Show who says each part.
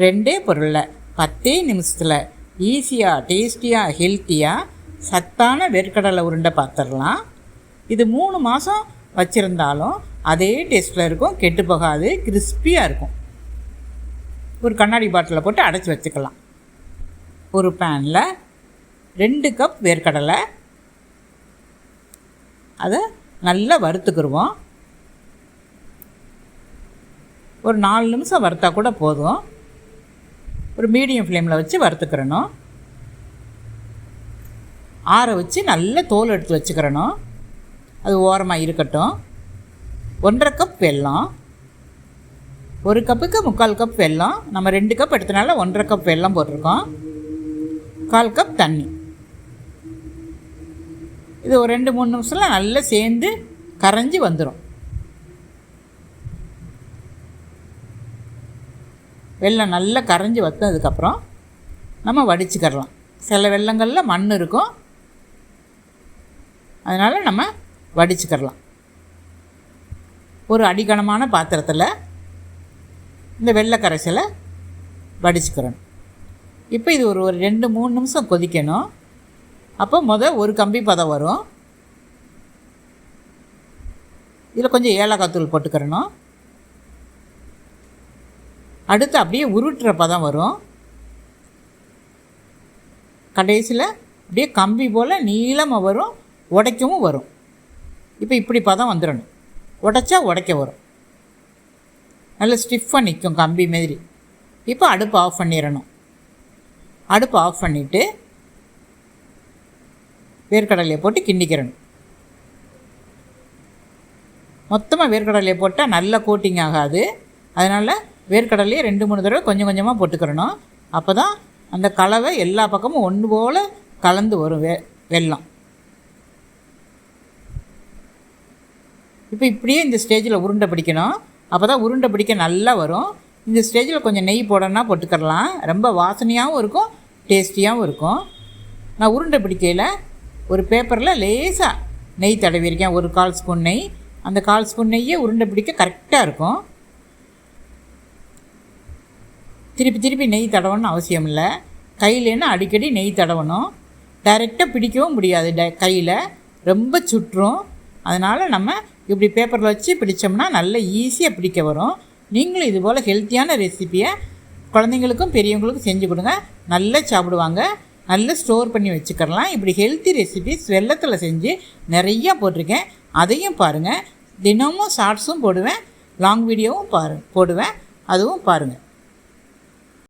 Speaker 1: 2 பொருளில் 10 நிமிஷத்தில் ஈஸியாக டேஸ்டியாக ஹெல்த்தியாக சத்தான வேர்க்கடலை உருண்டை பார்த்துடலாம். இது 3 மாதம் வச்சுருந்தாலும் அதே டேஸ்ட்டில் இருக்கும், கெட்டு போகாது, கிறிஸ்பியாக இருக்கும். ஒரு கண்ணாடி பாட்டிலில் போட்டு அடைச்சி வச்சுக்கலாம். ஒரு பேனில் 2 கப் வேர்க்கடலை, அதை நல்லா வறுத்துக்கிடுவோம். ஒரு 4 நிமிஷம் வறுத்தா கூட போதும். ஒரு மீடியம் ஃப்ளேமில் வச்சு வறுத்துக்கிறணும். ஆற வச்சு நல்ல தோல் எடுத்து வச்சுக்கிறணும். அது ஓரமாக இருக்கட்டும். 1.5 கப் வெல்லம், 1 கப்புக்கு 3/4 கப் வெல்லம். நம்ம 2 கப் எடுத்தனால 1.5 கப் வெல்லம் போட்டிருக்கோம். 1/4 கப் தண்ணி. இது ஒரு 2-3 நிமிஷத்தில் நல்லா சேர்ந்து கரைஞ்சி வந்துடும். வெல்லம் நல்லா கரைஞ்சி வந்ததுக்கப்புறம் நம்ம வடிச்சுக்கிறலாம். சில வெல்லங்களில் மண் இருக்கும், அதனால் நம்ம வடிச்சுக்கிறலாம். ஒரு அடிகனமான பாத்திரத்தில் இந்த வெள்ளை கரைசலை வடிச்சுக்கிறணும். இப்போ இது ஒரு 2-3 நிமிஷம் கொதிக்கணும். அப்போ ஒரு கம்பி பதம் வரும். இதில் கொஞ்சம் ஏலக்காய் தூள் போட்டுக்கிறணும். அடுத்து அப்படியே உருட்டுற பதம் வரும். கடைசியில் அப்படியே கம்பி போல் நீளமாக வரும், உடைக்கவும் வரும். இப்போ இப்படி பதம் வந்துடணும். உடைச்சா உடைக்க வரும், நல்ல ஸ்டிஃபாக நிற்கும் கம்பி மாதிரி. இப்போ அடுப்பு ஆஃப் பண்ணிடணும். அடுப்பு ஆஃப் பண்ணிவிட்டு வேர்க்கடலையை போட்டு கிண்டிக்கிறணும். மொத்தமாக வேர்க்கடலையை போட்டால் நல்லா கோட்டிங் ஆகாது. அதனால் வேர்க்கடலையை 2-3 தடவை கொஞ்சம் கொஞ்சமாக போட்டுக்கிறணும். அப்போ தான் அந்த கலவை எல்லா பக்கமும் ஒன்று போல் கலந்து வரும் வெல்லம். இப்போ இப்படியே இந்த ஸ்டேஜில் உருண்டை பிடிக்கணும். அப்போ தான் உருண்டை பிடிக்க நல்லா வரும். இந்த ஸ்டேஜில் கொஞ்சம் நெய் போடணுன்னா போட்டுக்கிறலாம். ரொம்ப வாசனையாகவும் இருக்கும், டேஸ்டியாகவும் இருக்கும். நான் உருண்டை பிடிக்கையில் ஒரு பேப்பரில் லேசாக நெய் தடவிருக்கேன், ஒரு 1/4 ஸ்பூன் நெய். அந்த 1/4 ஸ்பூன் நெய்யே உருண்டை பிடிக்க கரெக்டாக இருக்கும். திருப்பி நெய் தடவணும்னு அவசியம் இல்லை. கையிலேன்னா அடிக்கடி நெய் தடவணும். டைரெக்டாக பிடிக்கவும் முடியாது, கையில் ரொம்ப சுற்றும். அதனால் நம்ம இப்படி பேப்பரில் வச்சு பிடிச்சோம்னா நல்ல ஈஸியாக பிடிக்க வரும். நீங்களும் இதுபோல் ஹெல்த்தியான ரெசிப்பியை குழந்தைங்களுக்கும் பெரியவங்களுக்கும் செஞ்சு கொடுங்க, நல்லா சாப்பிடுவாங்க. நல்லா ஸ்டோர் பண்ணி வச்சுக்கலாம். இப்படி ஹெல்த்தி ரெசிபிஸ் வெல்லத்தில் செஞ்சு நிறையா போட்டிருக்கேன், அதையும் பாருங்கள். தினமும் ஷார்ட்ஸும் போடுவேன், லாங் வீடியோவும் போடுவேன், அதுவும் பாருங்கள்.